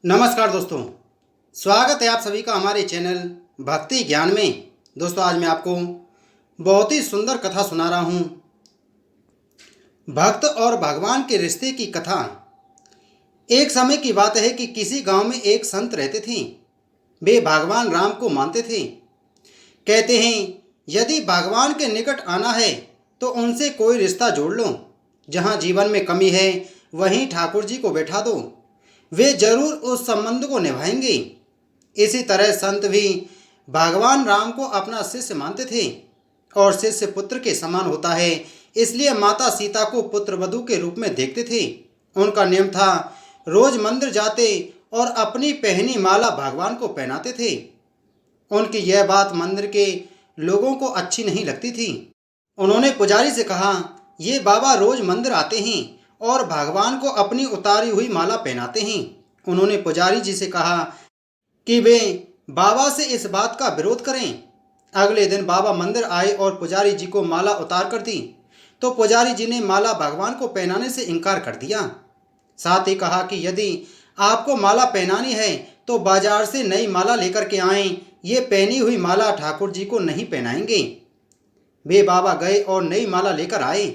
नमस्कार दोस्तों, स्वागत है आप सभी का हमारे चैनल भक्ति ज्ञान में। दोस्तों, आज मैं आपको बहुत ही सुंदर कथा सुना रहा हूँ। भक्त और भगवान के रिश्ते की कथा। एक समय की बात है कि किसी गांव में एक संत रहते थे। वे भगवान राम को मानते थे। कहते हैं, यदि भगवान के निकट आना है तो उनसे कोई रिश्ता जोड़ लो। जहाँ जीवन में कमी है वहीं ठाकुर जी को बैठा दो, वे जरूर उस संबंध को निभाएंगे। इसी तरह संत भी भगवान राम को अपना शिष्य मानते थे और शिष्य पुत्र के समान होता है, इसलिए माता सीता को पुत्र वधू के रूप में देखते थे। उनका नियम था, रोज मंदिर जाते और अपनी पहनी माला भगवान को पहनाते थे। उनकी यह बात मंदिर के लोगों को अच्छी नहीं लगती थी। उन्होंने पुजारी से कहा, ये बाबा रोज मंदिर आते हैं और भगवान को अपनी उतारी हुई माला पहनाते हैं। उन्होंने पुजारी जी से कहा कि वे बाबा से इस बात का विरोध करें। अगले दिन बाबा मंदिर आए और पुजारी जी को माला उतार कर दी, तो पुजारी जी ने माला भगवान को पहनाने से इनकार कर दिया। साथ ही कहा कि यदि आपको माला पहनानी है तो बाजार से नई माला लेकर के आएं, ये पहनी हुई माला ठाकुर जी को नहीं पहनाएंगे। वे बाबा गए और नई माला लेकर आए।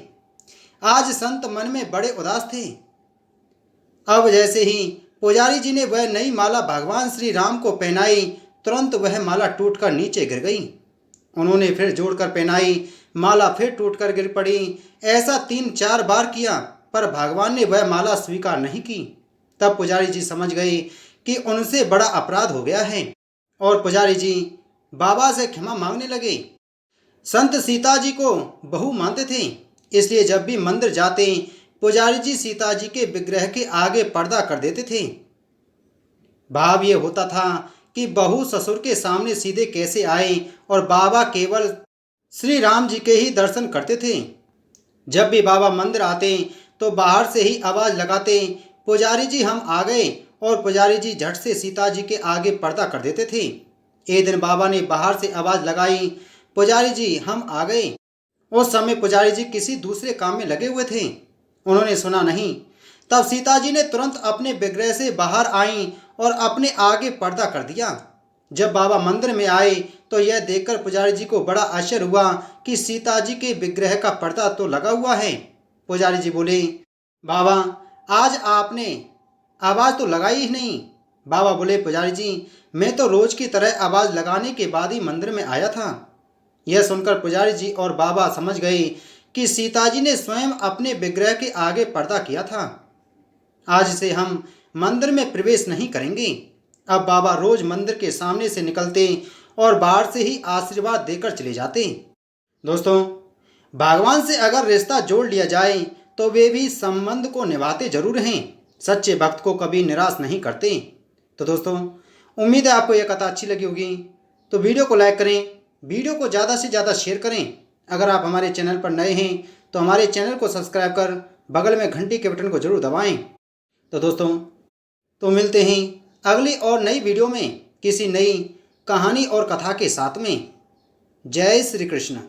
आज संत मन में बड़े उदास थे। अब जैसे ही पुजारी जी ने वह नई माला भगवान श्री राम को पहनाई, तुरंत वह माला टूटकर नीचे गिर गई। उन्होंने फिर जोड़कर पहनाई, माला फिर टूटकर गिर पड़ी। ऐसा 3-4 बार किया, पर भगवान ने वह माला स्वीकार नहीं की। तब पुजारी जी समझ गए कि उनसे बड़ा अपराध हो गया है और पुजारी जी बाबा से क्षमा मांगने लगे। संत सीता जी को बहू मानते थे, इसलिए जब भी मंदिर जाते पुजारी जी सीता जी के विग्रह के आगे पर्दा कर देते थे। भाव ये होता था कि बहू ससुर के सामने सीधे कैसे आए और बाबा केवल श्री राम जी के ही दर्शन करते थे। जब भी बाबा मंदिर आते तो बाहर से ही आवाज़ लगाते, पुजारी जी हम आ गए, और पुजारी जी झट से सीता जी के आगे पर्दा कर देते थे। एक दिन बाबा ने बाहर से आवाज़ लगाई, पुजारी जी हम आ गए। उस समय पुजारी जी किसी दूसरे काम में लगे हुए थे, उन्होंने सुना नहीं। तब सीता जी ने तुरंत अपने विग्रह से बाहर आईं और अपने आगे पर्दा कर दिया। जब बाबा मंदिर में आए तो यह देखकर पुजारी जी को बड़ा आश्चर्य हुआ कि सीता जी के विग्रह का पर्दा तो लगा हुआ है। पुजारी जी बोले, बाबा आज आपने आवाज़ तो लगाई ही नहीं। बाबा बोले, पुजारी जी मैं तो रोज की तरह आवाज़ लगाने के बाद ही मंदिर में आया था। यह सुनकर पुजारी जी और बाबा समझ गए कि सीता जी ने स्वयं अपने विग्रह के आगे पर्दा किया था। आज से हम मंदिर में प्रवेश नहीं करेंगे। अब बाबा रोज मंदिर के सामने से निकलते और बाहर से ही आशीर्वाद देकर चले जाते। दोस्तों, भगवान से अगर रिश्ता जोड़ लिया जाए तो वे भी संबंध को निभाते जरूर हैं। सच्चे भक्त को कभी निराश नहीं करते। तो दोस्तों, उम्मीद है आपको यह कथा अच्छी लगी होगी। तो वीडियो को लाइक करें, वीडियो को ज़्यादा से ज़्यादा शेयर करें। अगर आप हमारे चैनल पर नए हैं तो हमारे चैनल को सब्सक्राइब कर बगल में घंटी के बटन को जरूर दबाएं। तो दोस्तों, तो मिलते हैं अगली और नई वीडियो में किसी नई कहानी और कथा के साथ में। जय श्री कृष्ण।